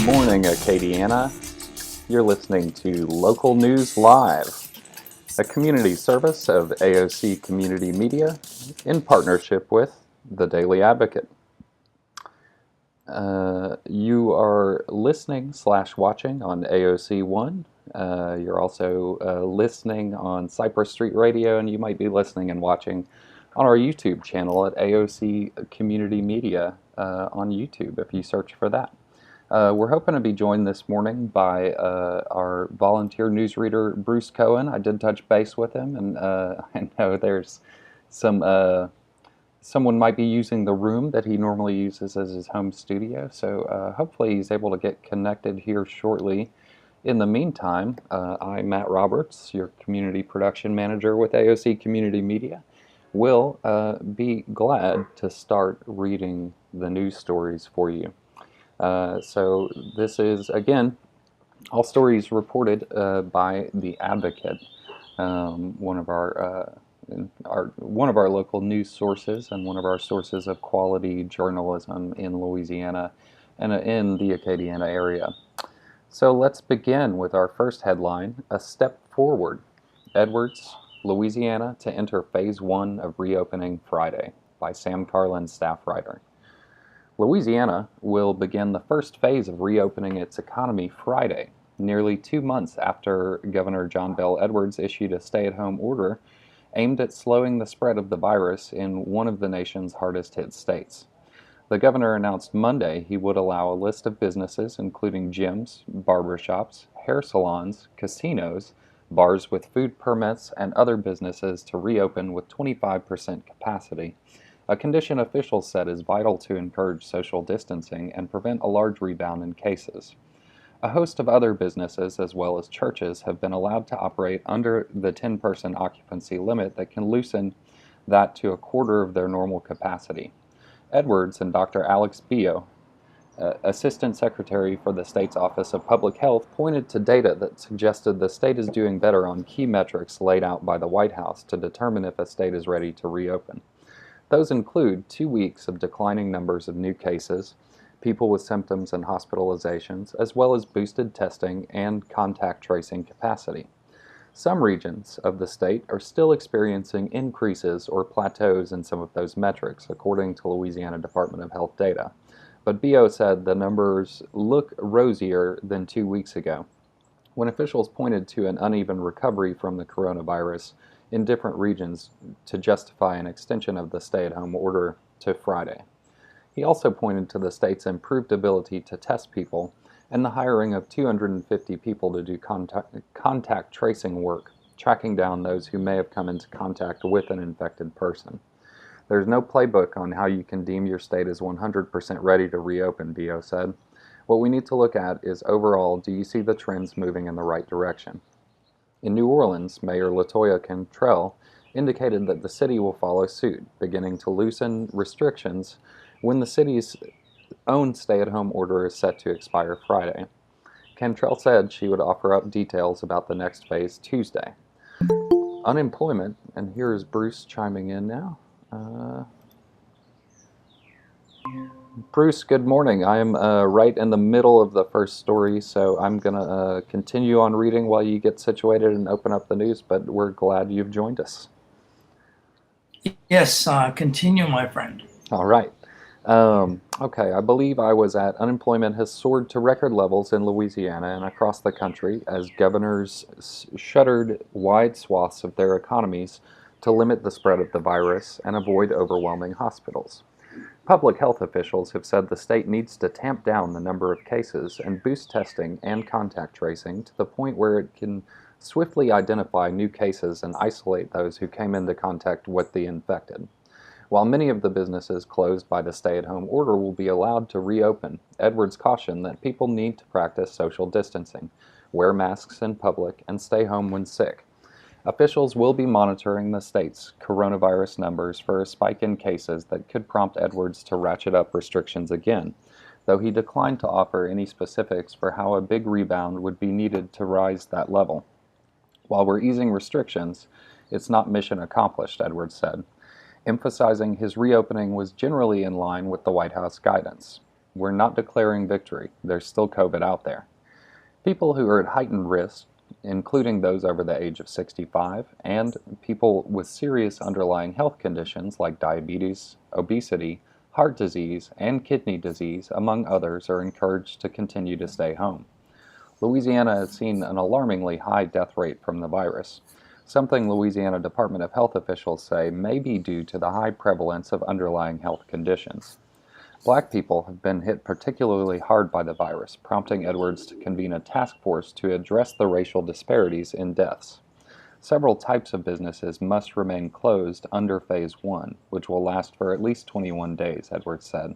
Morning, Acadiana. You're listening to Local News Live, a community service of AOC Community Media in partnership with The Daily Advocate. You are listening/watching on AOC 1. You're also listening on Cypress Street Radio, and you might be listening and watching on our YouTube channel at AOC Community Media on YouTube if you search for that. We're hoping to be joined this morning by our volunteer newsreader, Bruce Cohen. I did touch base with him, and I know there's someone might be using the room that he normally uses as his home studio, so hopefully he's able to get connected here shortly. In the meantime, I'm Matt Roberts, your community production manager with AOC Community Media. Will be glad to start reading the news stories for you. So this is, again, all stories reported by The Advocate, one of our local news sources and one of our sources of quality journalism in Louisiana and in the Acadiana area. So let's begin with our first headline, A Step Forward. Edwards, Louisiana to enter Phase 1 of reopening Friday, by Sam Carlin, staff writer. Louisiana will begin the first phase of reopening its economy Friday, nearly 2 months after Governor John Bel Edwards issued a stay-at-home order aimed at slowing the spread of the virus in one of the nation's hardest-hit states. The governor announced Monday he would allow a list of businesses including gyms, barbershops, hair salons, casinos, bars with food permits, and other businesses to reopen with 25% capacity, a condition officials said is vital to encourage social distancing and prevent a large rebound in cases. A host of other businesses, as well as churches, have been allowed to operate under the 10-person occupancy limit that can loosen that to a quarter of their normal capacity. Edwards and Dr. Alex Bio, Assistant Secretary for the state's Office of Public Health, pointed to data that suggested the state is doing better on key metrics laid out by the White House to determine if a state is ready to reopen. Those include 2 weeks of declining numbers of new cases, people with symptoms and hospitalizations, as well as boosted testing and contact tracing capacity. Some regions of the state are still experiencing increases or plateaus in some of those metrics, according to Louisiana Department of Health data. But BO said the numbers look rosier than 2 weeks ago, when officials pointed to an uneven recovery from the coronavirus in different regions to justify an extension of the stay-at-home order to Friday. He also pointed to the state's improved ability to test people and the hiring of 250 people to do contact tracing work, tracking down those who may have come into contact with an infected person. There's no playbook on how you can deem your state as 100% ready to reopen, BO said. What we need to look at is overall, do you see the trends moving in the right direction? In New Orleans, Mayor LaToya Cantrell indicated that the city will follow suit, beginning to loosen restrictions when the city's own stay-at-home order is set to expire Friday. Cantrell said she would offer up details about the next phase Tuesday. Unemployment, and here's Bruce chiming in now. Bruce, good morning. I am right in the middle of the first story, so I'm going to continue on reading while you get situated and open up the news, but we're glad you've joined us. Yes, continue, my friend. All right. Okay, I believe I was at unemployment has soared to record levels in Louisiana and across the country as governors shuttered wide swaths of their economies to limit the spread of the virus and avoid overwhelming hospitals. Public health officials have said the state needs to tamp down the number of cases and boost testing and contact tracing to the point where it can swiftly identify new cases and isolate those who came into contact with the infected. While many of the businesses closed by the stay-at-home order will be allowed to reopen, Edwards cautioned that people need to practice social distancing, wear masks in public, and stay home when sick. Officials will be monitoring the state's coronavirus numbers for a spike in cases that could prompt Edwards to ratchet up restrictions again, though he declined to offer any specifics for how a big rebound would be needed to rise that level. While we're easing restrictions, it's not mission accomplished, Edwards said, emphasizing his reopening was generally in line with the White House guidance. We're not declaring victory. There's still COVID out there. People who are at heightened risk, including those over the age of 65, and people with serious underlying health conditions like diabetes, obesity, heart disease, and kidney disease, among others, are encouraged to continue to stay home. Louisiana has seen an alarmingly high death rate from the virus, something Louisiana Department of Health officials say may be due to the high prevalence of underlying health conditions. Black people have been hit particularly hard by the virus, prompting Edwards to convene a task force to address the racial disparities in deaths. Several types of businesses must remain closed under Phase 1, which will last for at least 21 days, Edwards said.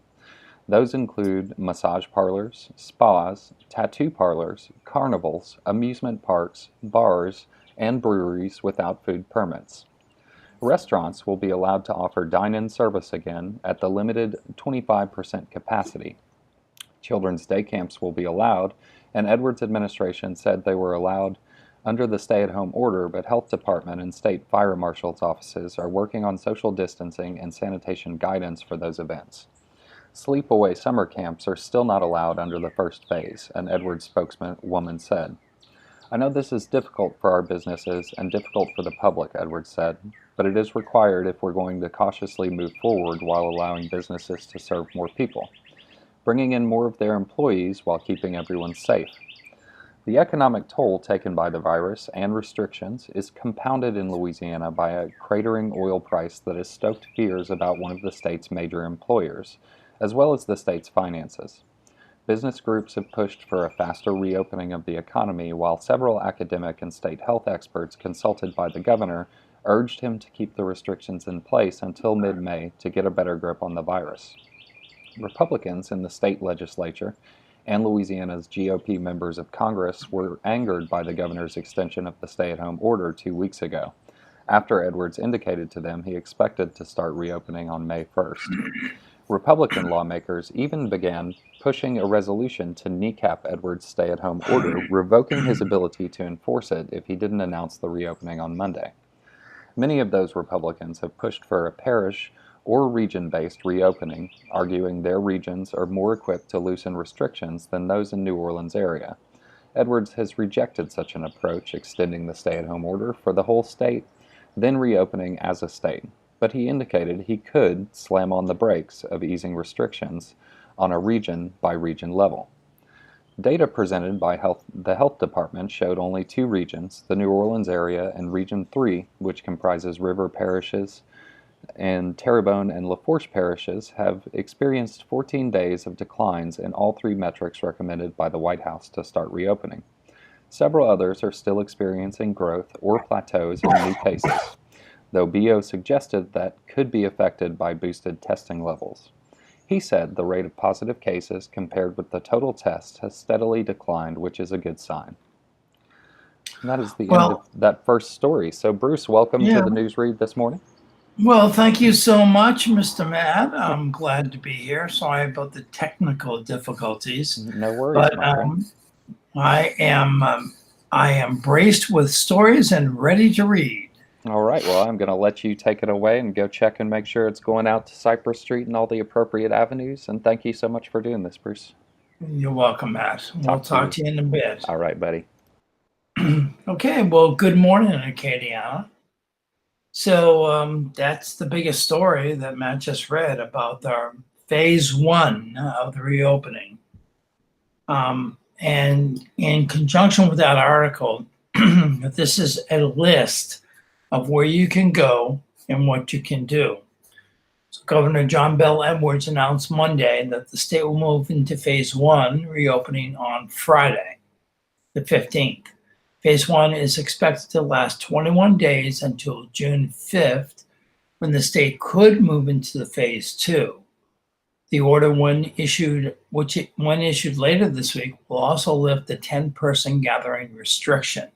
Those include massage parlors, spas, tattoo parlors, carnivals, amusement parks, bars, and breweries without food permits. Restaurants will be allowed to offer dine-in service again at the limited 25% capacity. Children's day camps will be allowed, and Edwards' administration said they were allowed under the stay-at-home order, but health department and state fire marshal's offices are working on social distancing and sanitation guidance for those events. Sleepaway summer camps are still not allowed under the first phase, an Edwards spokeswoman said. I know this is difficult for our businesses and difficult for the public, Edwards said, but it is required if we're going to cautiously move forward while allowing businesses to serve more people, bringing in more of their employees while keeping everyone safe. The economic toll taken by the virus and restrictions is compounded in Louisiana by a cratering oil price that has stoked fears about one of the state's major employers, as well as the state's finances. Business groups have pushed for a faster reopening of the economy, while several academic and state health experts consulted by the governor urged him to keep the restrictions in place until mid-May to get a better grip on the virus. Republicans in the state legislature and Louisiana's GOP members of Congress were angered by the governor's extension of the stay-at-home order 2 weeks ago, after Edwards indicated to them he expected to start reopening on May 1st. Republican lawmakers even began pushing a resolution to kneecap Edwards' stay-at-home order, revoking his ability to enforce it if he didn't announce the reopening on Monday. Many of those Republicans have pushed for a parish or region-based reopening, arguing their regions are more equipped to loosen restrictions than those in New Orleans area. Edwards has rejected such an approach, extending the stay-at-home order for the whole state, then reopening as a state. But he indicated he could slam on the brakes of easing restrictions on a region-by-region level. Data presented by the Health Department showed only 2 regions, the New Orleans area and Region 3, which comprises river parishes, and Terrebonne and Lafourche parishes, have experienced 14 days of declines in all 3 metrics recommended by the White House to start reopening. Several others are still experiencing growth or plateaus in new cases, though BO suggested that could be affected by boosted testing levels. He said the rate of positive cases compared with the total tests has steadily declined, which is a good sign. And that is the end of that first story. So, Bruce, welcome to the news read this morning. Well, thank you so much, Mr. Matt. I'm glad to be here. Sorry about the technical difficulties. No worries, but I am braced with stories and ready to read. All right, well, I'm going to let you take it away and go check and make sure it's going out to Cypress Street and all the appropriate avenues. And thank you so much for doing this, Bruce. You're welcome, Matt. We'll talk to you in a bit. All right, buddy. Okay, well, good morning, Acadiana. So that's the biggest story that Matt just read about our Phase 1 of the reopening. And in conjunction with that article, this is a list of where you can go and what you can do. So Governor John Bel Edwards announced Monday that the state will move into Phase 1 reopening on Friday, the 15th. Phase 1 is expected to last 21 days until June 5th, when the state could move into the Phase 2. The order, when issued later this week, will also lift the 10-person gathering restriction.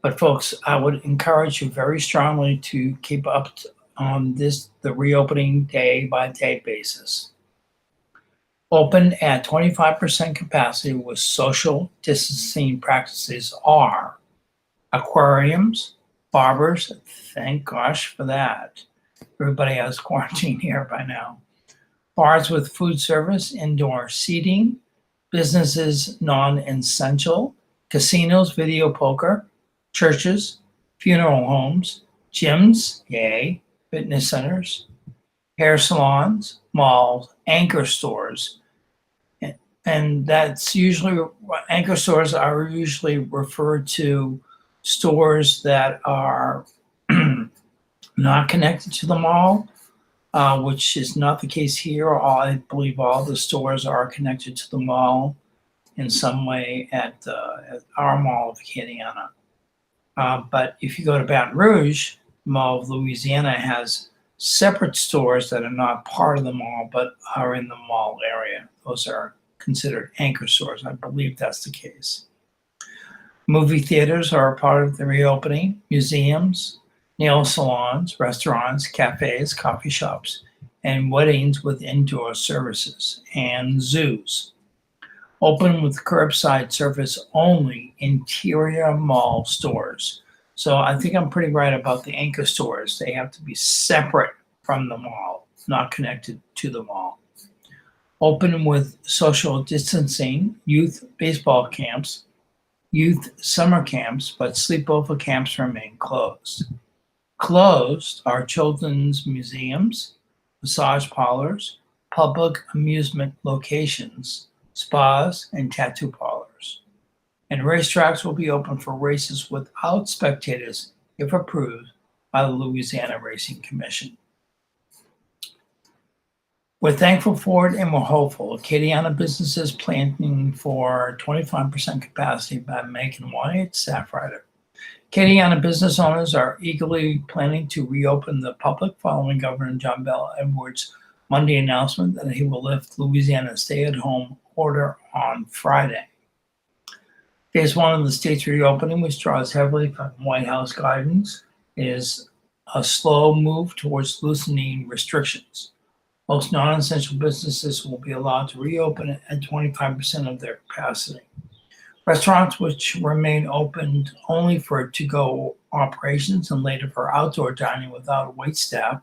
But folks, I would encourage you very strongly to keep up on the reopening day-by-day basis. Open at 25% capacity with social distancing practices are aquariums, barbers, thank gosh for that. Everybody has quarantine here by now. Bars with food service, indoor seating, businesses non-essential, casinos, video poker, churches, funeral homes, gyms, yay, fitness centers, hair salons, malls, anchor stores. And that's usually, anchor stores are usually referred to stores that are not connected to the mall, which is not the case here. I believe all the stores are connected to the mall in some way at our Mall of Acadiana. But if you go to Baton Rouge, Mall of Louisiana has separate stores that are not part of the mall but are in the mall area. Those are considered anchor stores. I believe that's the case. Movie theaters are a part of the reopening. Museums, nail salons, restaurants, cafes, coffee shops, and weddings with indoor services, and zoos. Open with curbside service only, interior mall stores. So I think I'm pretty right about the anchor stores. They have to be separate from the mall, not connected to the mall. Open with social distancing, youth baseball camps, youth summer camps, but sleepover camps remain closed. Closed are children's museums, massage parlors, public amusement locations, spas, and tattoo parlors. And racetracks will be open for races without spectators if approved by the Louisiana Racing Commission. We're thankful for it and we're hopeful. Acadiana businesses planning for 25% capacity by Megan White, staff writer. Acadiana business owners are eagerly planning to reopen the public following Governor John Bell Edwards' Monday announcement that he will lift Louisiana's stay-at-home order on Friday. Phase one of the state's reopening, which draws heavily from White House guidance, is a slow move towards loosening restrictions. Most non-essential businesses will be allowed to reopen at 25% of their capacity. Restaurants, which remain open only for to-go operations and later for outdoor dining without wait staff,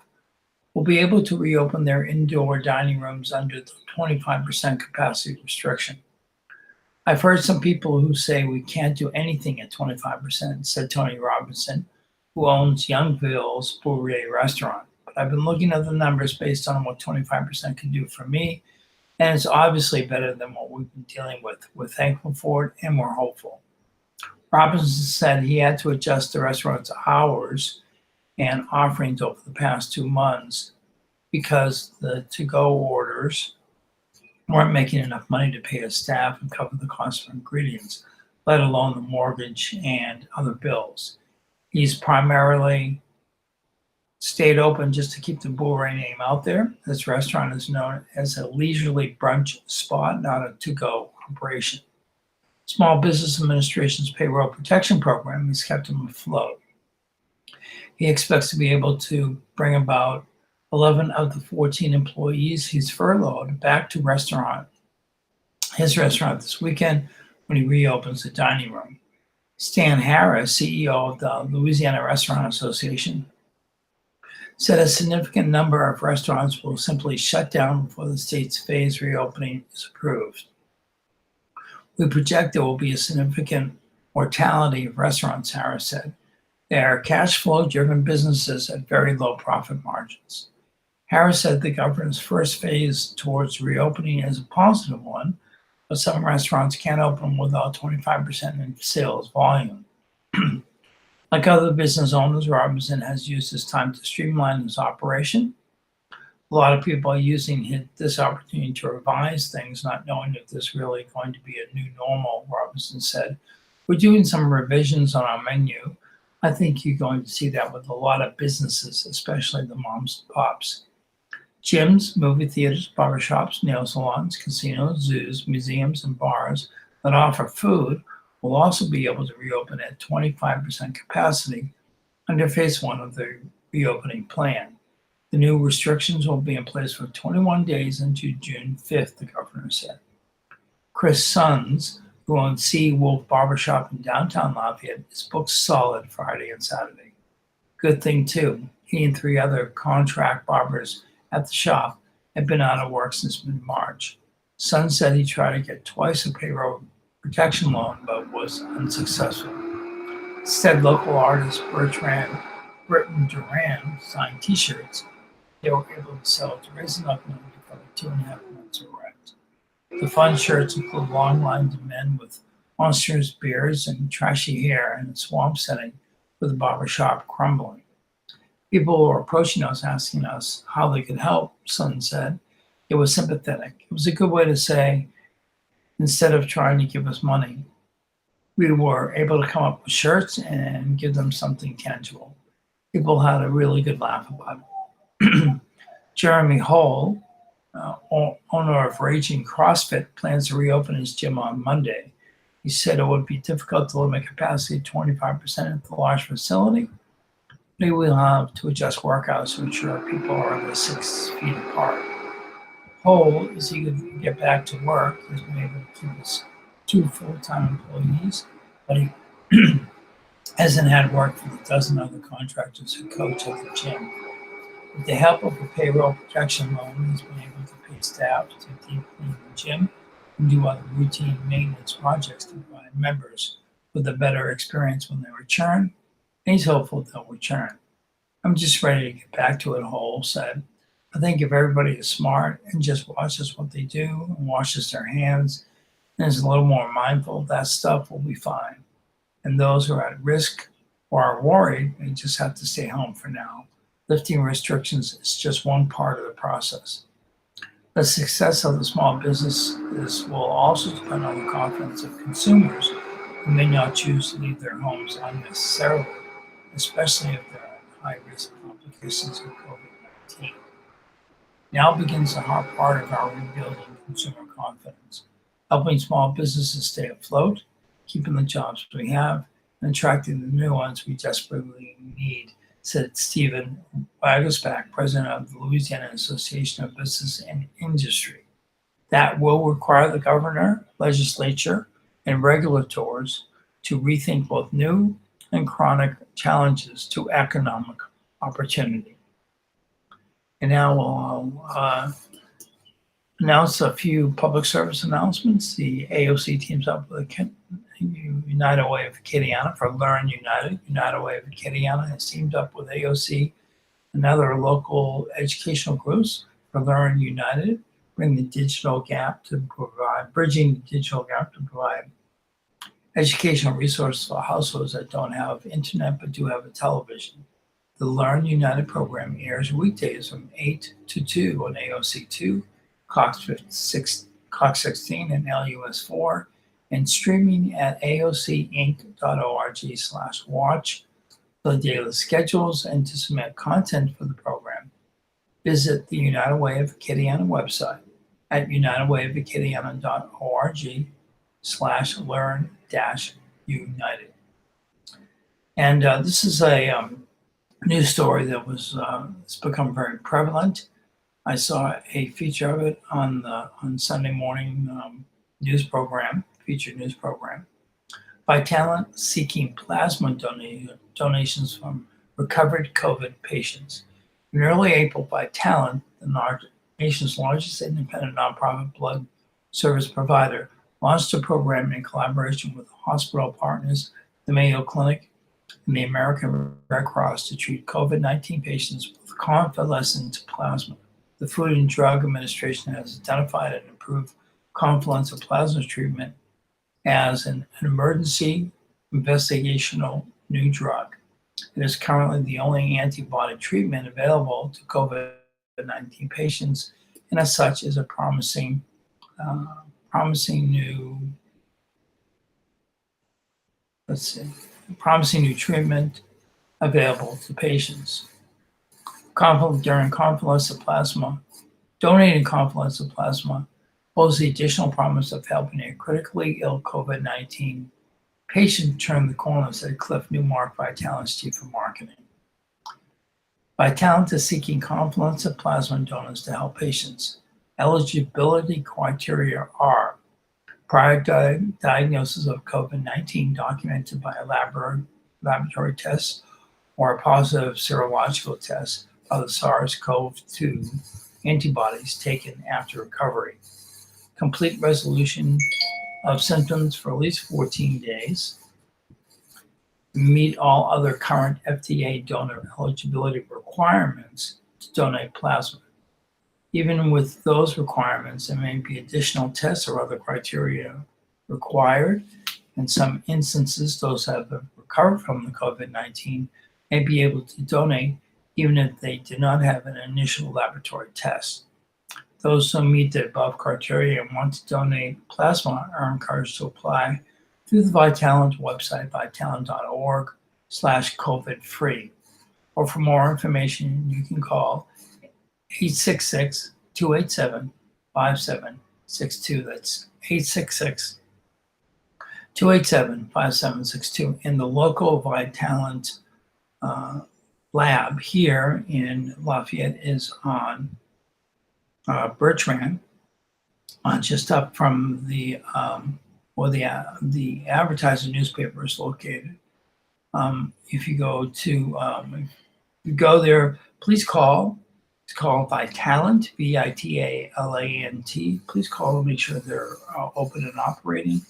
will be able to reopen their indoor dining rooms under the 25% capacity restriction. I've heard some people who say we can't do anything at 25%, said Tony Robinson, who owns Youngville's Bourrier restaurant. But I've been looking at the numbers based on what 25% can do for me, and it's obviously better than what we've been dealing with. We're thankful for it and we're hopeful. Robinson said he had to adjust the restaurant's hours and offerings over the past 2 months because the to-go orders weren't making enough money to pay his staff and cover the cost of ingredients, let alone the mortgage and other bills. He's primarily stayed open just to keep the Bourrier name out there. This restaurant is known as a leisurely brunch spot, not a to-go operation. Small Business Administration's payroll protection program has kept him afloat. He expects to be able to bring about 11 of the 14 employees he's furloughed back to his restaurant this weekend when he reopens the dining room. Stan Harris, CEO of the Louisiana Restaurant Association, said a significant number of restaurants will simply shut down before the state's phased reopening is approved. We project there will be a significant mortality of restaurants, Harris said. They are cash flow driven businesses at very low profit margins. Harris said the governor's first phase towards reopening is a positive one, but some restaurants can't open without 25% in sales volume. Like other business owners, Robinson has used his time to streamline his operation. A lot of people are using this opportunity to revise things, not knowing if there's really going to be a new normal, Robinson said. We're doing some revisions on our menu. I think you're going to see that with a lot of businesses, especially the moms and pops. Gyms, movie theaters, barbershops, nail salons, casinos, zoos, museums, and bars that offer food will also be able to reopen at 25% capacity under phase one of the reopening plan. The new restrictions will be in place for 21 days into June 5th, the governor said. Chris Sons, who owns Sea Wolf Barbershop in downtown Lafayette, is booked solid Friday and Saturday. Good thing, too. He and 3 other contract barbers at the shop had been out of work since mid-March. Son said he tried to get twice a payroll protection loan, but was unsuccessful. Instead, local artist Britton Duran signed T-shirts they were able to sell to raise enough money to cover 2.5 months of rent. The fun shirts include long lines of men with monstrous beards and trashy hair in a swamp setting with a barbershop crumbling. People were approaching us asking us how they could help, Son said. It was sympathetic. It was a good way to say, instead of trying to give us money, we were able to come up with shirts and give them something tangible. People had a really good laugh about it. Jeremy Hall, owner of Raging CrossFit, plans to reopen his gym on Monday. He said it would be difficult to limit capacity to 25% at the large facility. They will have to adjust workouts to ensure people are under 6 feet apart. Hall is eager to get back to work. He's been able to keep his 2 full-time employees, but he hasn't had work for the dozen other contractors who coach at the gym. With the help of a payroll protection loan, he's been able to pay staff to deep clean the gym and do other routine maintenance projects to provide members with a better experience when they return. And he's hopeful they'll return. I'm just ready to get back to it, Hall said. I think if everybody is smart and just watches what they do and washes their hands and is a little more mindful of that stuff, will be fine. And those who are at risk or are worried may just have to stay home for now. Lifting restrictions is just one part of the process. The success of the small businesses will also depend on the confidence of consumers who may not choose to leave their homes unnecessarily, especially if they're at high risk complications of COVID-19. Now begins the hard part of our rebuilding consumer confidence, helping small businesses stay afloat, keeping the jobs we have, and attracting the new ones we desperately need, said Stephen Wagersbach, president of the Louisiana Association of Business and Industry. That will require the governor, legislature, and regulators to rethink both new and chronic challenges to economic opportunity. And now we'll announce a few public service announcements. The AOC teams up with the United Way of Acadiana for Learn United. United Way of Acadiana has teamed up with AOC and other local educational groups for Learn United, bridging the digital gap to provide educational resources for households that don't have internet but do have a television. The Learn United program airs weekdays from 8 to 2 on AOC 2, Cox 16, and LUS 4, and streaming at aocinc.org/watch for the daily schedules and to submit content for the program. Visit the United Way of Acadiana website at unitedwayofacadiana.org/learn-united. And this is a news story that it's become very prevalent. I saw a feature of it on Sunday morning featured news program. Vitalant seeking plasma donations from recovered COVID patients. In early April, Vitalant, the nation's largest independent nonprofit blood service provider, launched a program in collaboration with hospital partners, the Mayo Clinic, and the American Red Cross to treat COVID-19 patients with convalescent plasma. The Food and Drug Administration has identified and approved convalescent plasma treatment as an emergency investigational new drug. It is currently the only antibody treatment available to COVID-19 patients, and as such is a promising new treatment available to patients. Donating convalescent plasma holds the additional promise of helping a critically ill COVID-19 patient turn the corner, said Cliff Newmark, Vitalant's chief of marketing. Vitalant is seeking convalescent plasma donors to help patients. Eligibility criteria are prior diagnosis of COVID-19 documented by a laboratory test or a positive serological test of the SARS-CoV-2 antibodies taken after recovery. Complete resolution of symptoms for at least 14 days. Meet all other current FDA donor eligibility requirements to donate plasma. Even with those requirements, there may be additional tests or other criteria required. In some instances, those who have recovered from the COVID-19 may be able to donate even if they did not have an initial laboratory test. Those who meet the above criteria and want to donate plasma are encouraged to apply through the Vitalant website, vitalant.org/COVID-free. Or for more information, you can call 866-287-5762. That's 866-287-5762. In the local Vitalant lab here in Lafayette is on Bertrand, just up from the advertising newspaper is located. If you go there, please call. It's called Vitalant, Vitalant. Please call and make sure they're open and operating,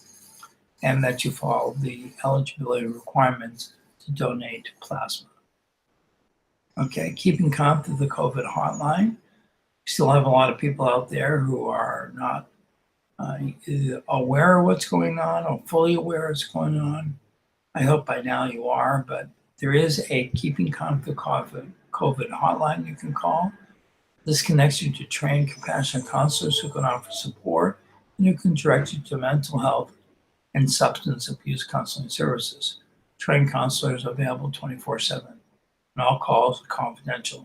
and that you follow the eligibility requirements to donate plasma. Okay, keeping calm through the COVID hotline. We still have a lot of people out there who are not aware of what's going on or fully aware of what's going on. I hope by now you are, but there is a keeping calm through COVID hotline you can call. This connects you to trained compassionate counselors who can offer support and who can direct you to mental health and substance abuse counseling services. Trained counselors are available 24/7, and all calls are confidential.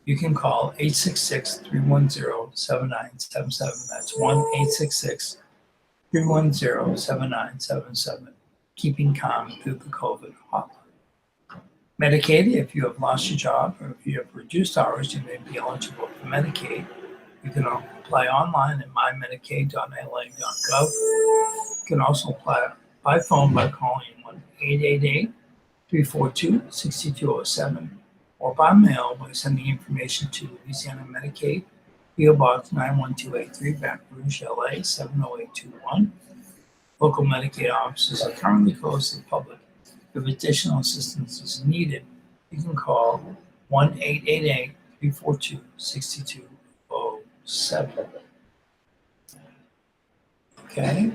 You can call 866-310-7977. That's 1-866-310-7977. Keeping calm through the COVID hotline. Medicaid, if you have lost your job or if you have reduced hours, you may be eligible for Medicaid. You can apply online at mymedicaid.la.gov. You can also apply by phone by calling 1-888-342-6207 or by mail by sending information to Louisiana Medicaid, PO Box 91283, Baton Rouge, LA 70821. Local Medicaid offices are currently closed to the public. If additional assistance is needed, you can call 1-888-342-6207. Okay.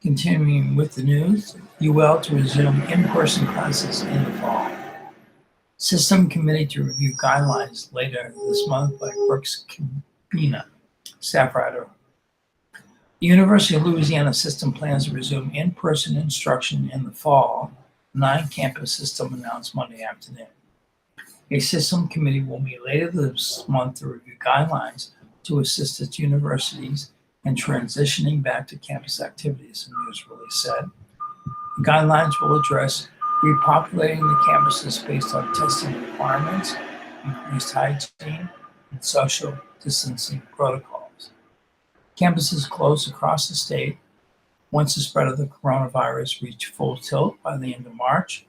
Continuing with the news, UL to resume in-person classes in the fall. System committee to review guidelines later this month by Cox Communications, staff writer. The University of Louisiana system plans to resume in-person instruction in the fall, 9-campus system announced Monday afternoon. A system committee will meet later this month to review guidelines to assist its universities in transitioning back to campus activities, the news release said. The guidelines will address repopulating the campuses based on testing requirements, increased hygiene, and social distancing protocols. Campuses closed across the state once the spread of the coronavirus reached full tilt by the end of March.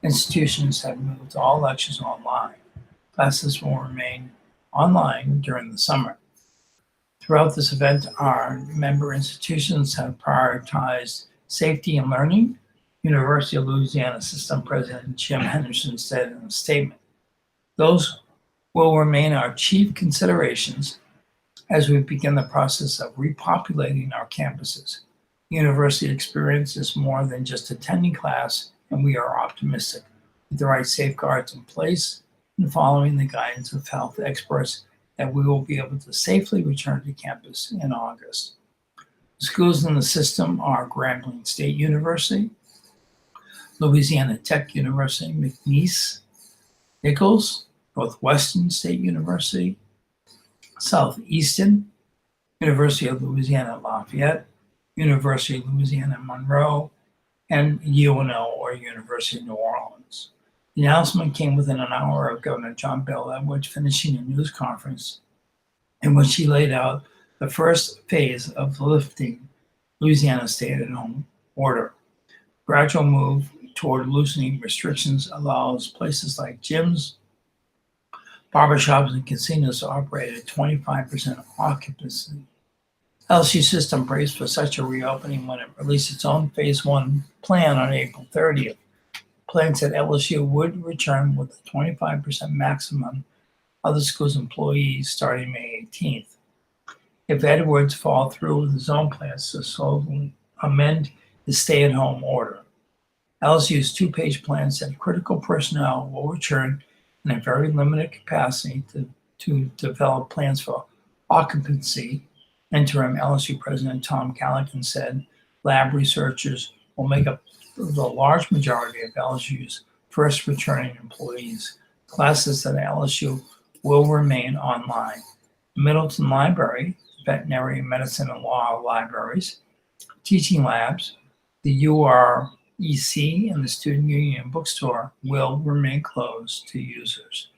Institutions have moved all lectures online. Classes will remain online during the summer. Throughout this event, our member institutions have prioritized safety and learning, University of Louisiana System President Jim Henderson said in a statement. Those will remain our chief considerations as we begin the process of repopulating our campuses. University experience is more than just attending class, and we are optimistic. With the right safeguards in place and following the guidance of health experts, that we will be able to safely return to campus in August. The schools in the system are Grambling State University, Louisiana Tech University, McNeese, Nichols, Northwestern State University, Southeastern, University of Louisiana Lafayette, University of Louisiana Monroe, and UNO, or University of New Orleans. The announcement came within an hour of Governor John Bel Edwards finishing a news conference in which he laid out the first phase of lifting Louisiana's stay-at-home order. Gradual move toward loosening restrictions allows places like gyms, Barbershops and casinos operate at 25% occupancy. LSU system braced for such a reopening when it released its own Phase 1 plan on April 30th. The plan said LSU would return with a 25% maximum of the school's employees starting May 18th. If Edwards followed through with his own plans to slowly amend his stay-at-home order. LSU's two-page plan said critical personnel will return in a very limited capacity to develop plans for occupancy. Interim LSU President Tom Callaghan said lab researchers will make up the large majority of LSU's first returning employees. Classes at LSU will remain online. The Middleton Library, veterinary medicine and law libraries, teaching labs, the UREC and the Student Union Bookstore will remain closed to users.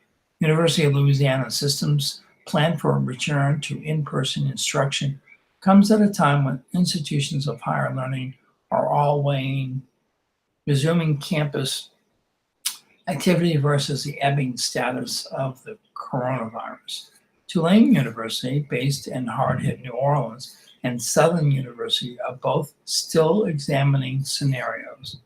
University of Louisiana Systems plan for a return to in-person instruction comes at a time when institutions of higher learning are all weighing resuming campus activity versus the ebbing status of the coronavirus. Tulane University, based in hard-hit New Orleans, and Southern University are both still examining scenarios.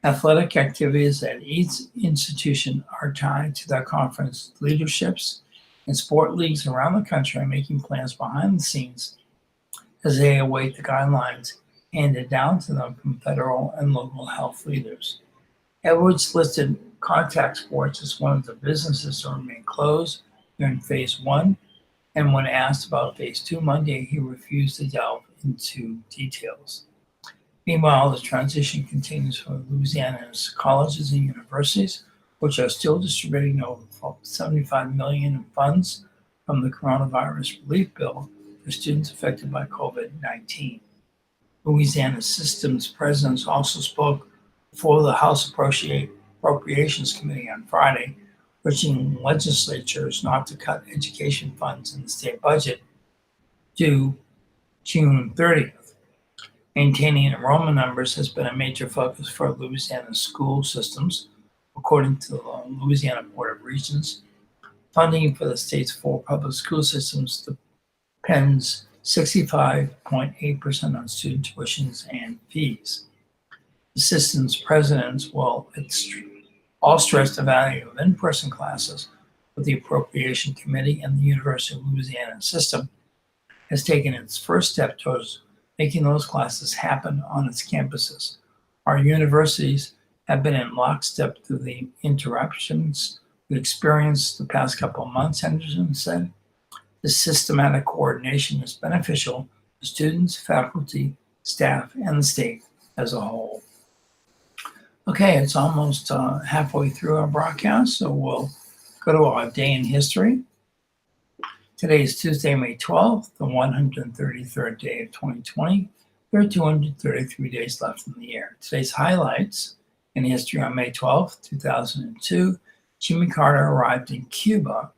Athletic activities at each institution are tied to their conference leaderships, and sport leagues around the country are making plans behind the scenes as they await the guidelines handed down to them from federal and local health leaders. Edwards listed contact sports as one of the businesses to remain closed during Phase 1, and when asked about Phase 2 Monday, he refused to delve into details. Meanwhile, the transition continues for Louisiana's colleges and universities, which are still distributing over $75 million in funds from the coronavirus relief bill for students affected by COVID-19. Louisiana Systems presidents also spoke before the House Appropriations Committee on Friday, urging legislatures not to cut education funds in the state budget due June 30th. Maintaining enrollment numbers has been a major focus for Louisiana school systems, according to the Louisiana Board of Regents. Funding for the state's 4 public school systems depends 65.8% on student tuitions and fees. The system's presidents will all stress the value of in-person classes, but the Appropriation Committee and the University of Louisiana system has taken its first step towards making those classes happen on its campuses. Our universities have been in lockstep through the interruptions we experienced the past couple of months, Henderson said. This systematic coordination is beneficial to students, faculty, staff, and the state as a whole. Okay, it's almost halfway through our broadcast, so we'll go to our day in history. Today is Tuesday, May 12th, the 133rd day of 2020. There are 233 days left in the year. Today's highlights in history: on May 12th, 2002, Jimmy Carter arrived in Cuba,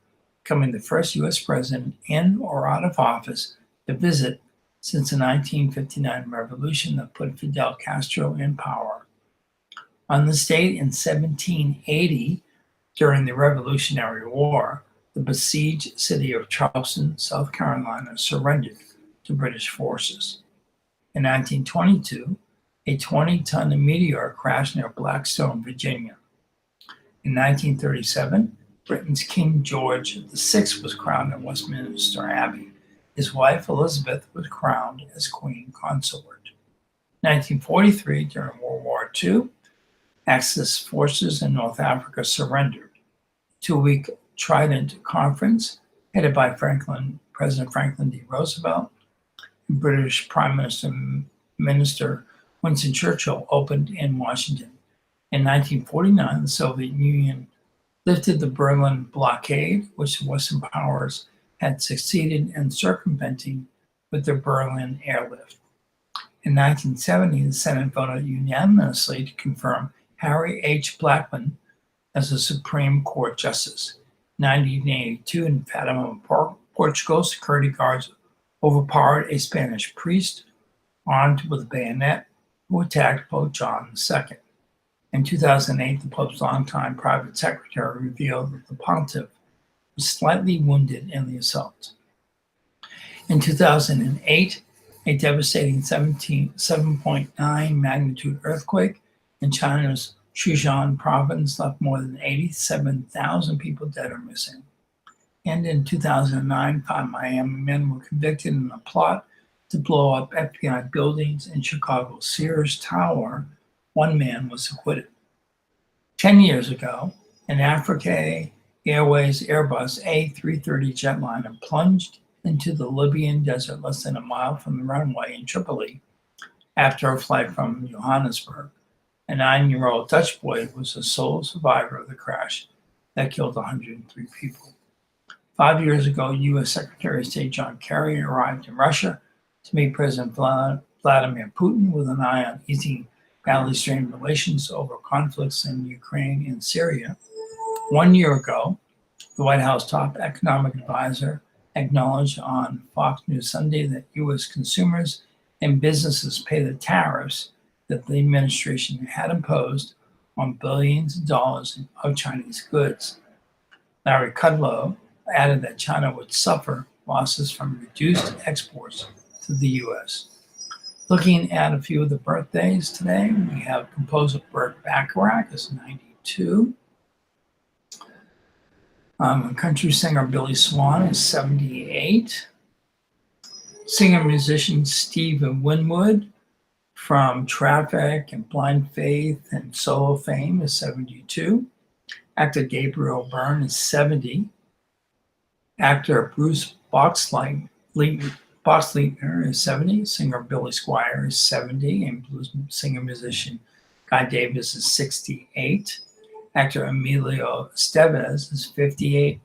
becoming the first U.S. president in or out of office to visit since the 1959 revolution that put Fidel Castro in power. On this date in 1780, during the Revolutionary War, the besieged city of Charleston, South Carolina, surrendered to British forces. In 1922, a 20-ton meteor crashed near Blackstone, Virginia. In 1937, Britain's King George VI was crowned at Westminster Abbey. His wife Elizabeth was crowned as Queen Consort. 1943, during World War II, Axis forces in North Africa surrendered. 2-week Trident Conference, headed by President Franklin D. Roosevelt, and British Prime Minister Winston Churchill, opened in Washington. In 1949, the Soviet Union lifted the Berlin blockade, which the Western powers had succeeded in circumventing with their Berlin airlift. In 1970, the Senate voted unanimously to confirm Harry H. Blackmun as a Supreme Court Justice. 1982, in Fatima, Portugal, security guards overpowered a Spanish priest armed with a bayonet who attacked Pope John II. In 2008, the Pope's longtime private secretary revealed that the pontiff was slightly wounded in the assault. In 2008, a devastating 7.9 magnitude earthquake in China's Sichuan province left more than 87,000 people dead or missing. And in 2009, 5 Miami men were convicted in a plot to blow up FBI buildings in Chicago's Sears Tower. 1 man was acquitted. 10 years ago, an Africa Airways Airbus A330 jetliner plunged into the Libyan desert less than a mile from the runway in Tripoli after a flight from Johannesburg. A 9-year-old Dutch boy was the sole survivor of the crash that killed 103 people. 5 years ago, U.S. Secretary of State John Kerry arrived in Russia to meet President Vladimir Putin with an eye on easing badly strained relations over conflicts in Ukraine and Syria. 1 year ago, the White House top economic advisor acknowledged on Fox News Sunday that U.S. consumers and businesses pay the tariffs that the administration had imposed on billions of dollars of Chinese goods. Larry Kudlow added that China would suffer losses from reduced exports to the U.S. Looking at a few of the birthdays today, we have composer Burt Bacharach is 92. Country singer Billy Swan is 78. Singer-musician Steve Winwood from Traffic and Blind Faith and solo fame is 72. Actor Gabriel Byrne is 70. Actor Bruce Boxleitner is 70. Singer Billy Squier is 70. And blues singer-musician Guy Davis is 68. Actor Emilio Estevez is 58,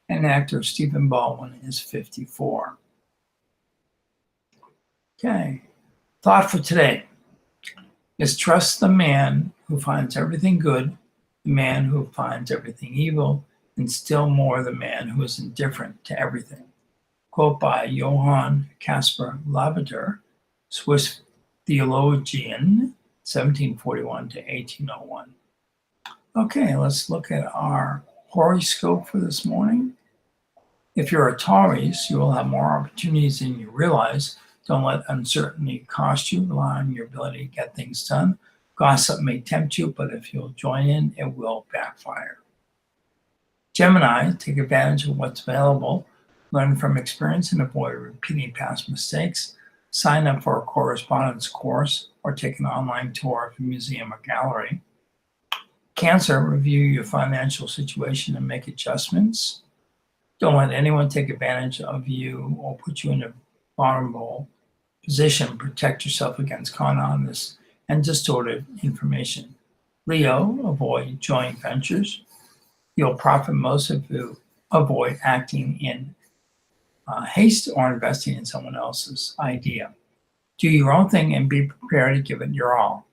and actor Stephen Baldwin is 54. Okay, thought for today is trust the man who finds everything good, the man who finds everything evil, and still more the man who is indifferent to everything. Quote by Johann Caspar Lavater, Swiss theologian, 1741 to 1801. Okay, let's look at our horoscope for this morning. If you're a Taurus, you will have more opportunities than you realize. Don't let uncertainty cost you. Rely on your ability to get things done. Gossip may tempt you, but if you'll join in, it will backfire. Gemini, take advantage of what's available. Learn from experience and avoid repeating past mistakes. Sign up for a correspondence course or take an online tour of a museum or gallery. Cancer, review your financial situation and make adjustments. Don't let anyone take advantage of you or put you in a vulnerable position. Protect yourself against con artists and distorted information. Leo, avoid joint ventures. You'll profit most if you avoid acting in haste or investing in someone else's idea. Do your own thing and be prepared to give it your all.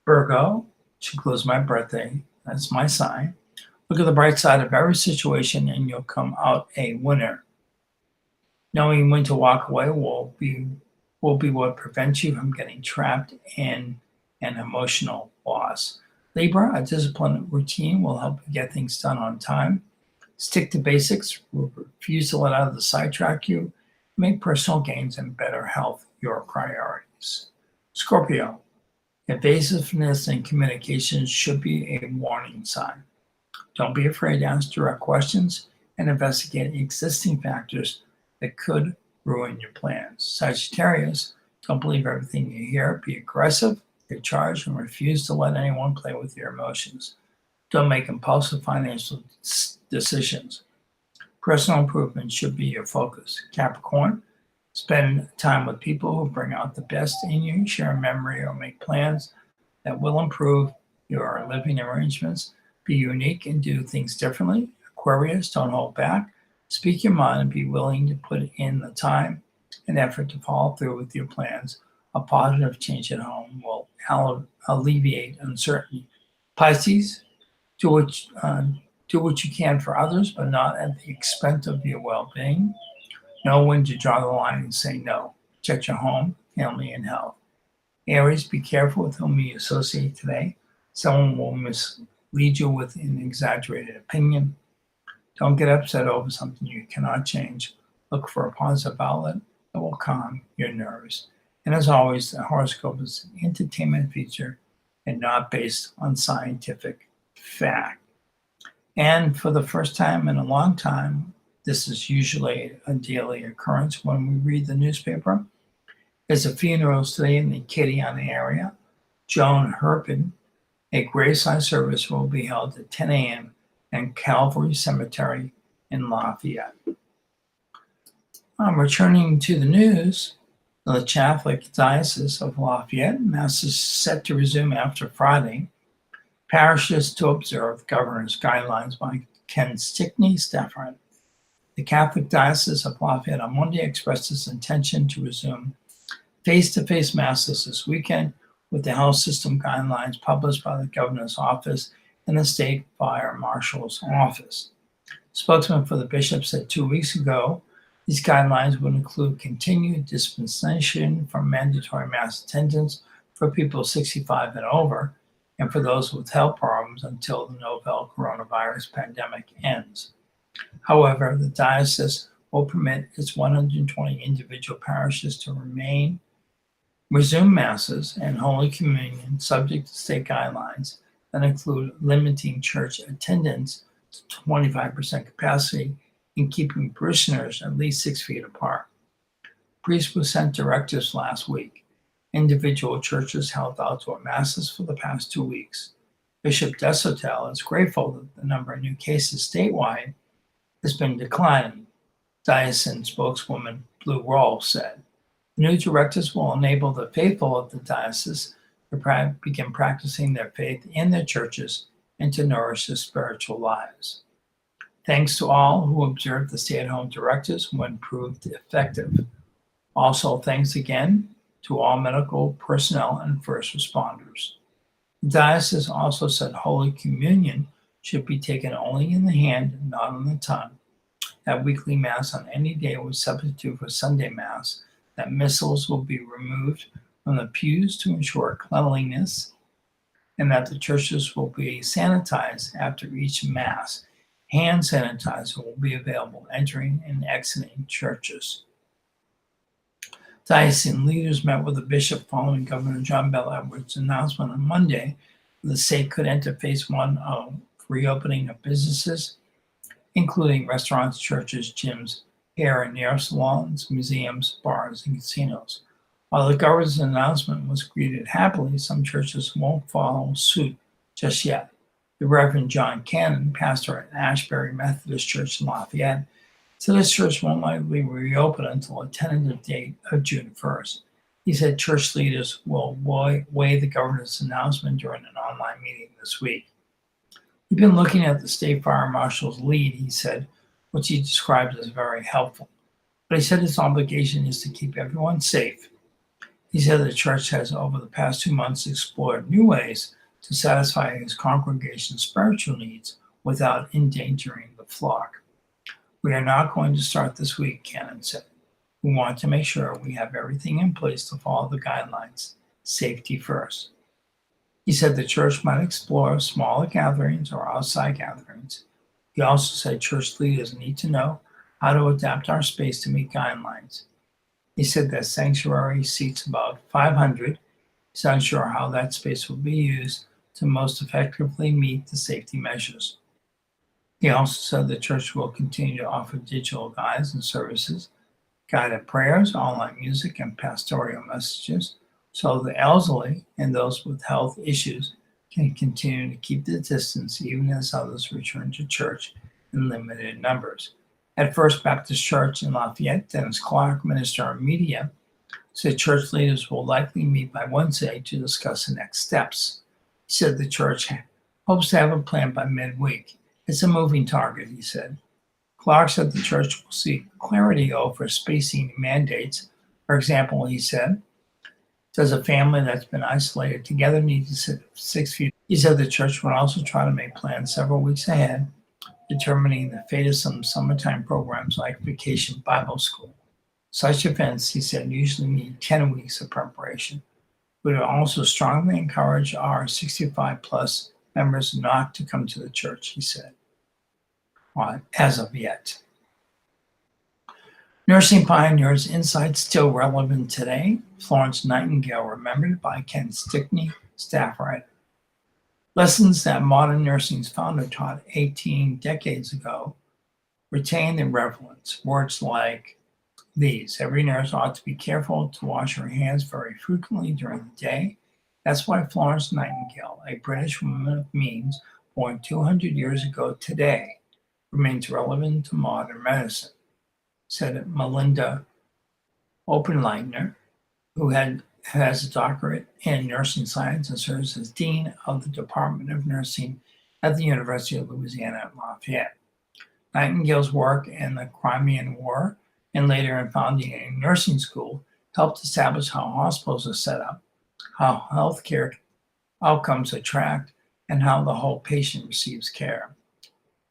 Virgo, which includes my birthday, that's my sign. Look at the bright side of every situation and you'll come out a winner. Knowing when to walk away will be what prevents you from getting trapped in an emotional loss. Libra, a disciplined routine will help you get things done on time. Stick to basics, refuse to let others sidetrack you. Make personal gains and better health your priorities. Scorpio, evasiveness in communications should be a warning sign. Don't be afraid to ask direct questions and investigate existing factors that could ruin your plans. Sagittarius, don't believe everything you hear. Be aggressive, take charge, and refuse to let anyone play with your emotions. Don't make impulsive financial decisions. Personal improvement should be your focus. Capricorn, spend time with people who bring out the best in you. Share a memory or make plans that will improve your living arrangements. Be unique and do things differently. Aquarius, don't hold back. Speak your mind and be willing to put in the time and effort to follow through with your plans. A positive change at home will alleviate uncertainty. Pisces, do what you can for others, but not at the expense of your well-being. Know when to draw the line and say no. Protect your home, family, and health. Aries, be careful with whom you associate today. Someone will mislead you with an exaggerated opinion. Don't get upset over something you cannot change. Look for a positive outlet that will calm your nerves. And as always, the horoscope is an entertainment feature and not based on scientific fact. And for the first time in a long time, this is usually a daily occurrence when we read the newspaper. There's a funeral today in the Acadiana area. Joan Herpin, a graveside service will be held at 10 a.m. in Calvary Cemetery in Lafayette. Returning to the news, the Catholic Diocese of Lafayette, Mass is set to resume after Friday. Parishes to observe governor's guidelines by Ken Stickney, Stafford. The Catholic Diocese of Lafayette on Monday expressed its intention to resume face-to-face masses this weekend with the health system guidelines published by the governor's office and the state fire marshal's office. Spokesman for the bishop said 2 weeks ago these guidelines would include continued dispensation from mandatory mass attendance for people 65 and over and for those with health problems until the novel coronavirus pandemic ends. However, the diocese will permit its 120 individual parishes to resume masses and Holy Communion subject to state guidelines that include limiting church attendance to 25% capacity and keeping parishioners at least 6 feet apart. Priests were sent directives last week. Individual churches held outdoor masses for the past 2 weeks. Bishop Desotel is grateful that the number of new cases statewide has been declining, diocesan spokeswoman Blue Roll said. The new directives will enable the faithful of the diocese to begin practicing their faith in their churches and to nourish their spiritual lives. Thanks to all who observed the stay-at-home directives when proved effective. Also, thanks again to all medical personnel and first responders. The diocese also said Holy Communion should be taken only in the hand and not on the tongue. That weekly Mass on any day was substitute for Sunday Mass. That missals will be removed from the pews to ensure cleanliness, and that the churches will be sanitized after each Mass. Hand sanitizer will be available entering and exiting churches. Diocesan leaders met with the bishop following Governor John Bell Edwards' announcement on Monday that the state could enter phase 1 of reopening of businesses, including restaurants, churches, gyms, hair and nail salons, museums, bars, and casinos. While the governor's announcement was greeted happily, some churches won't follow suit just yet. The Reverend John Cannon, pastor at Ashbury Methodist Church in Lafayette, said his church won't likely reopen until a tentative date of June 1st. He said church leaders will weigh the governor's announcement during an online meeting this week. We've been looking at the state fire marshal's lead, he said, which he described as very helpful. But he said his obligation is to keep everyone safe. He said the church has, over the past 2 months, explored new ways to satisfy his congregation's spiritual needs without endangering the flock. We are not going to start this week, Cannon said. We want to make sure we have everything in place to follow the guidelines. Safety first. He said the church might explore smaller gatherings or outside gatherings. He also said church leaders need to know how to adapt our space to meet guidelines. He said that sanctuary seats about 500. He's unsure how that space will be used to most effectively meet the safety measures. He also said the church will continue to offer digital guides and services, guided prayers, online music, and pastoral messages, so the elderly and those with health issues can continue to keep the distance even as others return to church in limited numbers. At First Baptist Church in Lafayette, Dennis Clark, minister of media, said church leaders will likely meet by Wednesday to discuss the next steps. He said the church hopes to have a plan by midweek. It's a moving target, he said. Clark said the church will seek clarity over spacing mandates. For example, he said, does a family that's been isolated together need to sit 6 feet? He said the church would also try to make plans several weeks ahead, determining the fate of some summertime programs like Vacation Bible School. Such events, he said, usually need 10 weeks of preparation. We would also strongly encourage our 65-plus members not to come to the church, he said. as of yet. Nursing pioneers' insights still relevant today. Florence Nightingale remembered by Ken Stickney, staff writer. Lessons that modern nursing's founder taught 18 decades ago retain their relevance. Words like these: every nurse ought to be careful to wash her hands very frequently during the day. That's why Florence Nightingale, a British woman of means born 200 years ago today, remains relevant to modern medicine, said Melinda Oppenleitner, who has a doctorate in nursing science and serves as dean of the Department of Nursing at the University of Louisiana at Lafayette. Nightingale's work in the Crimean War and later in founding a nursing school helped establish how hospitals are set up, how healthcare outcomes are tracked, and how the whole patient receives care.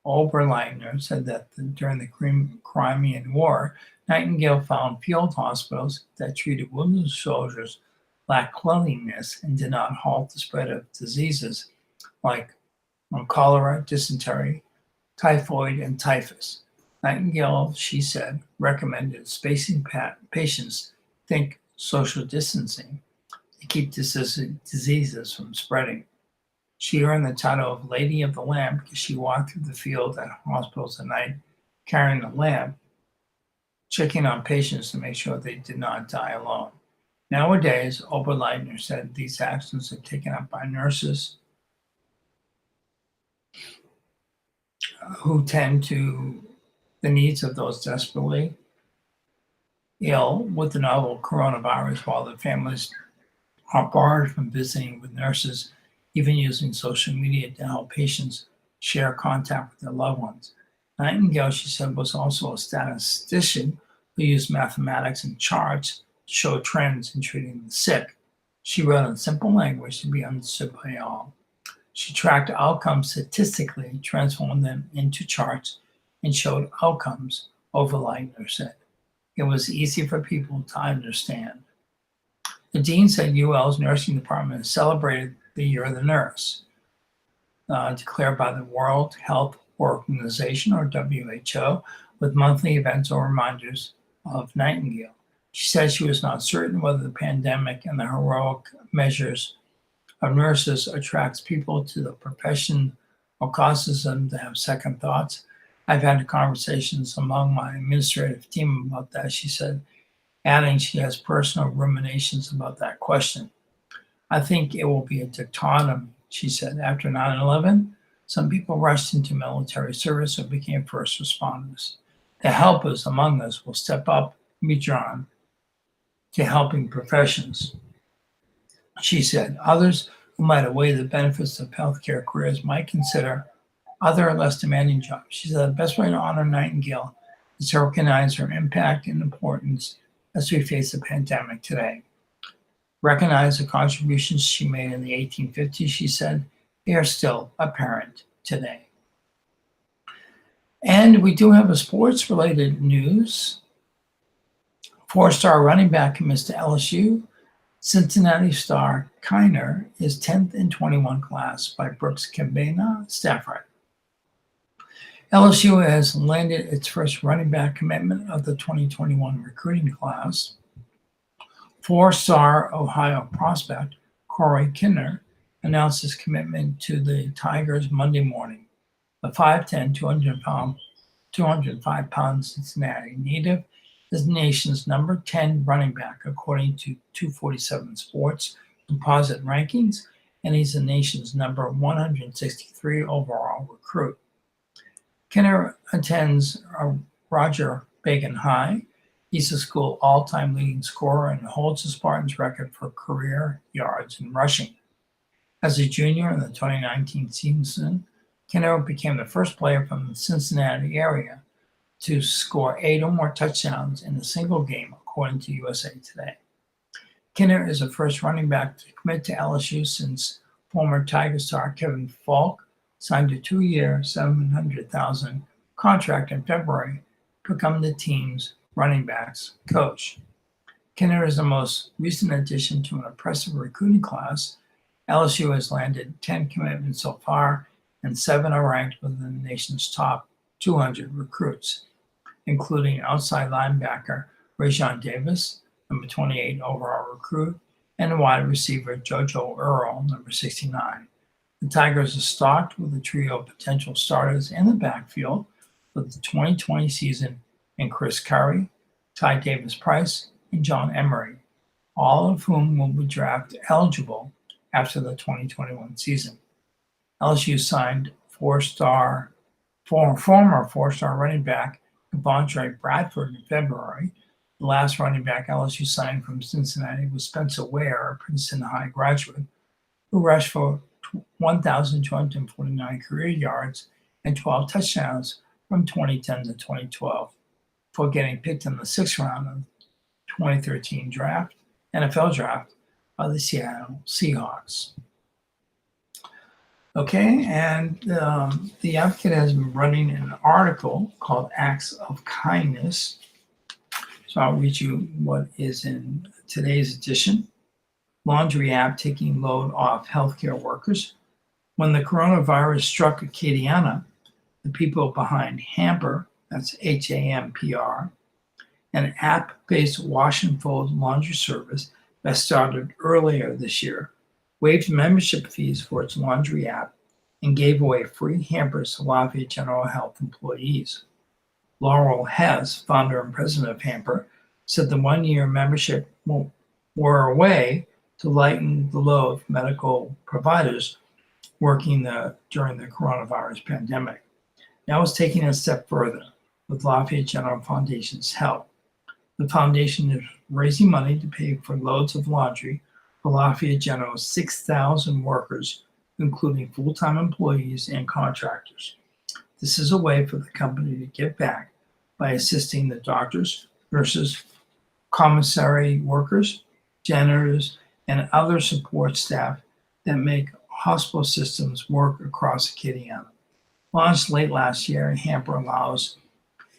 Oberleitner said that during the Crimean War, Nightingale found field hospitals that treated wounded soldiers lacked cleanliness and did not halt the spread of diseases like cholera, dysentery, typhoid, and typhus. Nightingale, she said, recommended spacing patients think social distancing to keep diseases from spreading. She earned the title of Lady of the Lamp because she walked through the field at hospitals at night carrying a lamp, checking on patients to make sure they did not die alone. Nowadays, Oberleitner said these actions are taken up by nurses who tend to the needs of those desperately ill with the novel coronavirus, while their families are barred from visiting with nurses, even using social media to help patients share contact with their loved ones. Nightingale, she said, was also a statistician who used mathematics and charts to show trends in treating the sick. She wrote in simple language to be understood by all. She tracked outcomes statistically, transformed them into charts, and showed outcomes, Overleitner said. It was easy for people to understand. The dean said UL's nursing department celebrated the Year of the Nurse, declared by the World Health Organization, or WHO, with monthly events or reminders of Nightingale. She said she was not certain whether the pandemic and the heroic measures of nurses attracts people to the profession or causes them to have second thoughts. I've had conversations among my administrative team about that, she said, adding she has personal ruminations about that question. I think it will be a dichotomy, she said. After 9/11, some people rushed into military service or became first responders. The helpers among us will step up and be drawn to helping professions, she said. Others who might weigh the benefits of healthcare careers might consider other less demanding jobs. She said the best way to honor Nightingale is to recognize her impact and importance as we face the pandemic today. Recognize the contributions she made in the 1850s, she said. They are still apparent today. And we do have a sports-related news. Four-star running back commits to LSU. Cincinnati star Kiner is 10th in 21 class by Brooks Cabana, staff writer. LSU has landed its first running back commitment of the 2021 recruiting class. Four-star Ohio prospect Corey Kiner announced his commitment to the Tigers Monday morning. The 5'10", 205-pound Cincinnati native is the nation's number 10 running back, according to 247 Sports composite rankings, and he's the nation's number 163 overall recruit. Kinner attends Roger Bacon High. He's the school all-time leading scorer and holds the Spartans' record for career yards in rushing. As a junior in the 2019 season, Kinner became the first player from the Cincinnati area to score 8 or more touchdowns in a single game, according to USA Today. Kinner is the first running back to commit to LSU since former Tiger star Kevin Falk signed a 2-year, $700,000 contract in February to become the team's running backs coach. Kinner is the most recent addition to an impressive recruiting class. LSU has landed 10 commitments so far, and 7 are ranked within the nation's top 200 recruits, including outside linebacker Rajon Davis, number 28 overall recruit, and wide receiver JoJo Earl, number 69. The Tigers are stocked with a trio of potential starters in the backfield for the 2020 season in Chris Curry, Ty Davis-Price, and John Emery, all of whom will be draft eligible after the 2021 season. LSU signed former four-star running back Devontae Bradford in February. The last running back LSU signed from Cincinnati was Spencer Ware, a Princeton High graduate, who rushed for 1,249 career yards and 12 touchdowns from 2010 to 2012, before getting picked in the 6th round of the 2013 NFL draft by the Seattle Seahawks. Okay, and the Advocate has been running an article called Acts of Kindness. So I'll read you what is in today's edition. Laundry app taking load off healthcare workers. When the coronavirus struck Acadiana, the people behind Hamper, that's HAMPR, an app-based wash and fold laundry service that started earlier this year, waived membership fees for its laundry app and gave away free hampers to Lafayette General Health employees. Laurel Hess, founder and president of Hamper, said the one-year membership were a way to lighten the load for medical providers working during the coronavirus pandemic. Now it's taking a step further with Lafayette General Foundation's help. The foundation is raising money to pay for loads of laundry for Lafayette General's 6,000 workers, including full-time employees and contractors. This is a way for the company to give back by assisting the doctors, nurses, commissary workers, janitors, and other support staff that make hospital systems work across Acadiana. Launched late last year, Hamper allows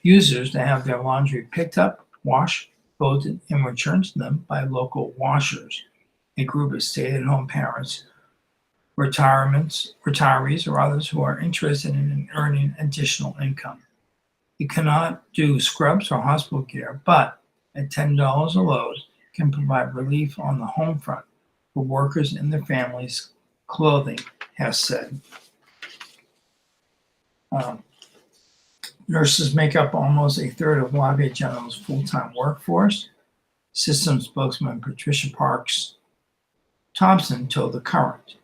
users to have their laundry picked up, washed, folded, and returned to them by local washers, a group of stay-at-home parents, retirees, or others who are interested in earning additional income. You cannot do scrubs or hospital care, but at $10 a load can provide relief on the home front for workers and their families' clothing, Hess said. Nurses make up almost a third of Lafayette General's full-time workforce. System spokesman Patricia Parks Thompson told The Current.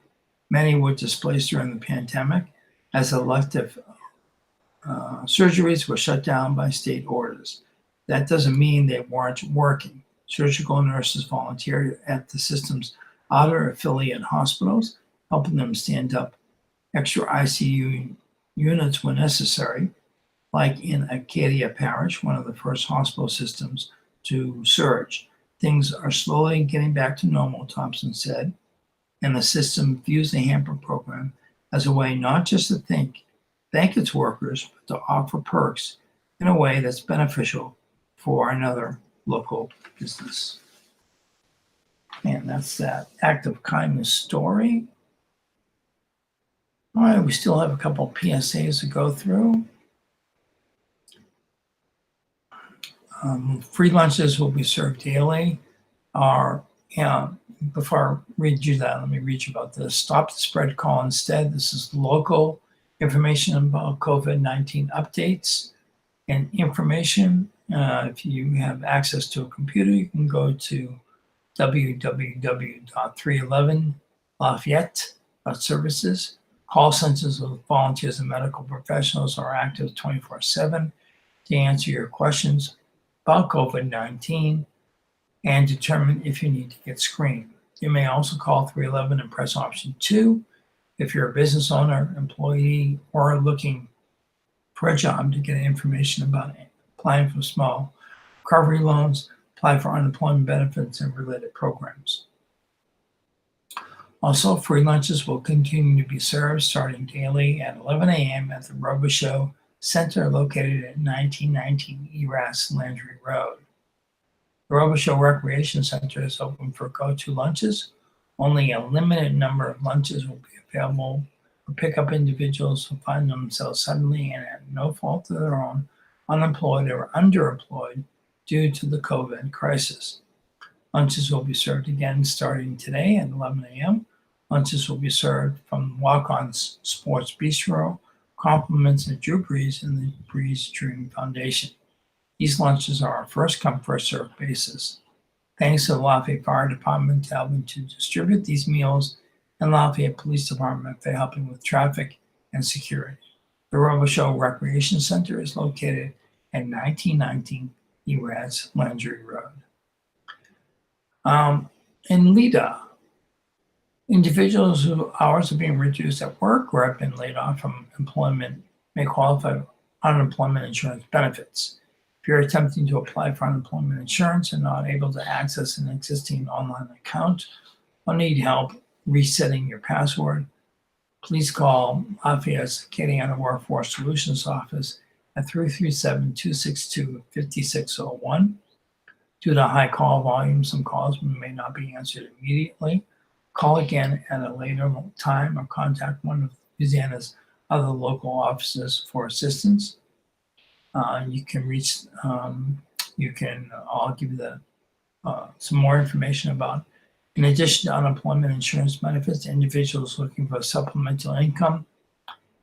Many were displaced during the pandemic as elective surgeries were shut down by state orders. That doesn't mean they weren't working. Surgical nurses volunteered at the system's other affiliate hospitals, helping them stand up extra ICU units when necessary, like in Acadia Parish, one of the first hospital systems to surge. Things are slowly getting back to normal, Thompson said, and the system views the Hamper program as a way not just to thank its workers, but to offer perks in a way that's beneficial for another local business. And that's that act of kindness story. All right, we still have a couple of PSAs to go through. Free lunches will be served daily. Before I read you that, let me read you about this. Stop the spread call instead. This is local information about COVID-19 updates and information. If you have access to a computer, you can go to www.311lafayette.services. Call centers with volunteers and medical professionals are active 24/7 to answer your questions about COVID-19 and determine if you need to get screened. You may also call 311 and press option 2 if you're a business owner, employee, or looking for a job to get information about applying for small recovery loans, apply for unemployment benefits, and related programs. Also, free lunches will continue to be served starting daily at 11 a.m. at the Robichaux Center located at 1919 Eras Landry Road. The Robichaux Recreation Center is open for go-to lunches. Only a limited number of lunches will be available or pick up individuals who find themselves suddenly and at no fault of their own unemployed or underemployed due to the COVID crisis. Lunches will be served again starting today at 11 a.m. Lunches will be served from Walk-On's Sports Bistro, compliments of Drew Brees and the Brees Dream Foundation. These lunches are a first-come, first-served basis. Thanks to the Lafayette Fire Department for helping to distribute these meals and Lafayette Police Department for helping with traffic and security. The Robo Show Recreation Center is located at 1919 Eraz Landry Road. In Lida, individuals whose hours are being reduced at work or have been laid off from employment may qualify for unemployment insurance benefits. If you're attempting to apply for unemployment insurance and not able to access an existing online account or need help resetting your password, please call Lafayette's Acadiana Workforce Solutions Office at 337-262-5601. Due to high call volume, some calls may not be answered immediately. Call again at a later time or contact one of Louisiana's other local offices for assistance. You can reach, I'll give you some more information about. In addition to unemployment insurance benefits, individuals looking for supplemental income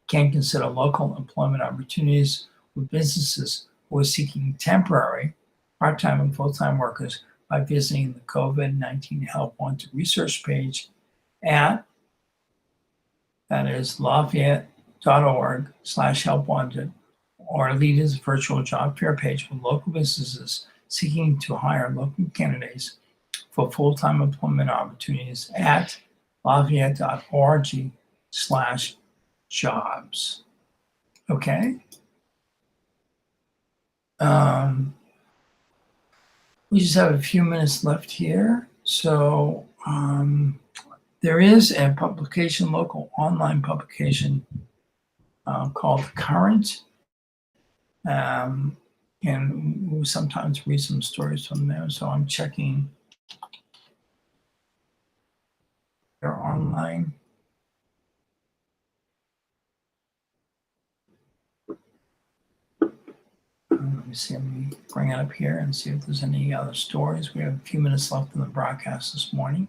can consider local employment opportunities with businesses who are seeking temporary, part-time and full-time workers by visiting the COVID-19 Help Wanted research page at, that is lafayette.org/helpwanted, or Lita's virtual job fair page for local businesses seeking to hire local candidates for full-time employment opportunities at lafayette.org/jobs. Okay. We just have a few minutes left here. So there is a publication, local online publication called Current. And we sometimes read some stories from there. So I'm checking their online. Let me see, let me bring it up here and see if there's any other stories. We have a few minutes left in the broadcast this morning.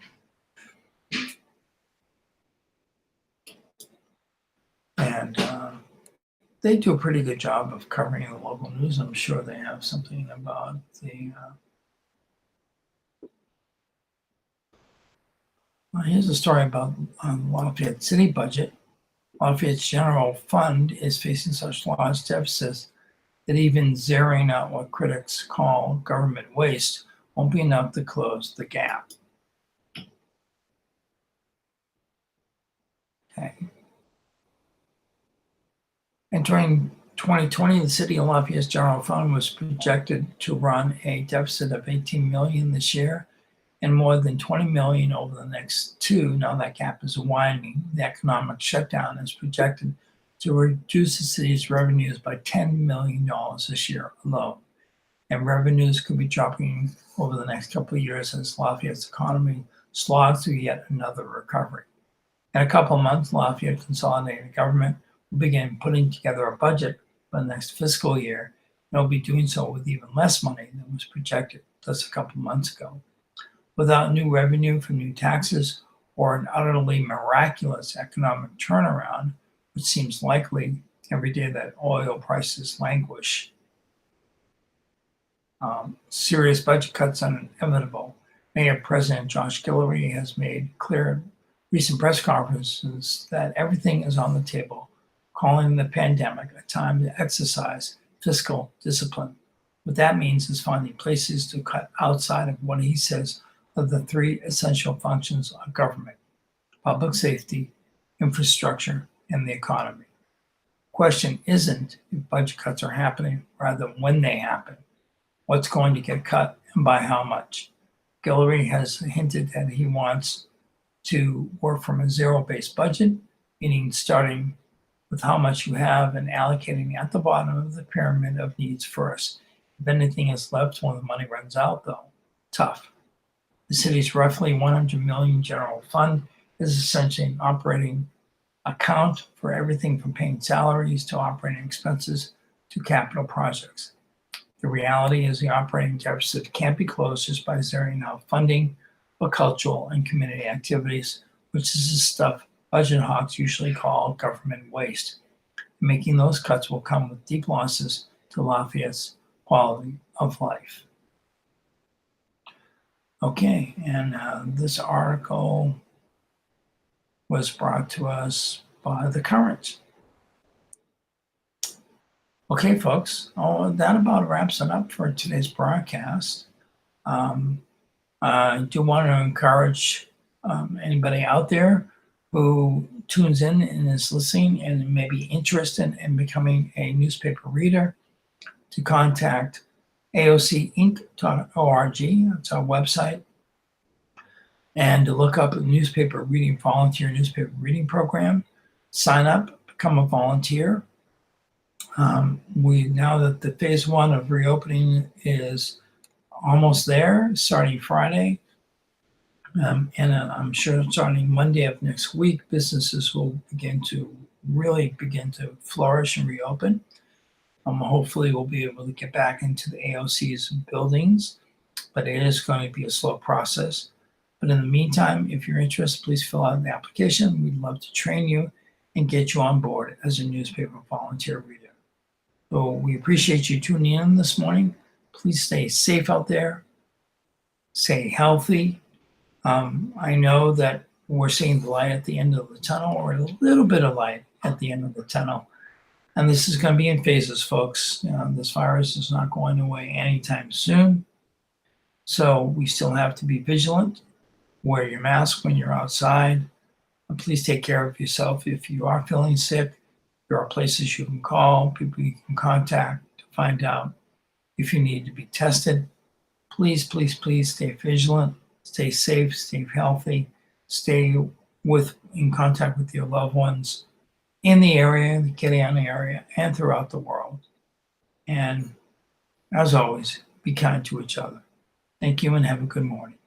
And they do a pretty good job of covering the local news. I'm sure they have something about the, well, here's a story about Lafayette city budget. Lafayette's general fund is facing such large deficits that even zeroing out what critics call government waste won't be enough to close the gap. Okay. Entering 2020, the city of Lafayette's general fund was projected to run a deficit of $18 million this year and more than $20 million over the next two. Now that gap is widening. The economic shutdown is projected to reduce the city's revenues by $10 million this year alone. And revenues could be dropping over the next couple of years as Lafayette's economy slogs through yet another recovery. In a couple of months, Lafayette Consolidated Government will begin putting together a budget for the next fiscal year, and will be doing so with even less money than was projected just a couple of months ago. Without new revenue from new taxes or an utterly miraculous economic turnaround, which seems likely every day that oil prices languish, serious budget cuts are inevitable. Mayor President Josh Guillory has made clear in recent press conferences that everything is on the table, calling the pandemic a time to exercise fiscal discipline. What that means is finding places to cut outside of what he says are the three essential functions of government: public safety, infrastructure, and the economy. Question isn't if budget cuts are happening, rather when they happen. What's going to get cut and by how much? Guillory has hinted that he wants to work from a zero-based budget, meaning starting with how much you have and allocating at the bottom of the pyramid of needs first. If anything is left when the money runs out, though, tough. The city's roughly $100 million general fund is essentially an operating account for everything from paying salaries to operating expenses to capital projects. The reality is the operating deficit can't be closed just by zeroing out funding for cultural and community activities, which is the stuff budget hawks usually call government waste. Making those cuts will come with deep losses to Lafayette's quality of life. Okay, and this article was brought to us by The Current. Okay, folks, that about wraps it up for today's broadcast. I do want to encourage anybody out there who tunes in and is listening and may be interested in becoming a newspaper reader to contact aocinc.org. That's our website. And to look up a volunteer newspaper reading program, sign up, become a volunteer. Now that the phase 1 of reopening is almost there, starting Friday, and I'm sure starting Monday of next week, businesses will begin to flourish and reopen. Hopefully we'll be able to get back into the AOC's buildings, but it is going to be a slow process. But in the meantime, if you're interested, please fill out the application. We'd love to train you and get you on board as a newspaper volunteer reader. So we appreciate you tuning in this morning. Please stay safe out there. Stay healthy. I know that we're seeing the light at the end of the tunnel, or a little bit of light at the end of the tunnel. And this is going to be in phases, folks. This virus is not going away anytime soon. So we still have to be vigilant. Wear your mask when you're outside. And please take care of yourself. If you are feeling sick, there are places you can call, people you can contact to find out if you need to be tested. Please, please, please stay vigilant, stay safe, stay healthy, stay in contact with your loved ones in the area, the Kittiana area, and throughout the world. And as always, be kind to each other. Thank you and have a good morning.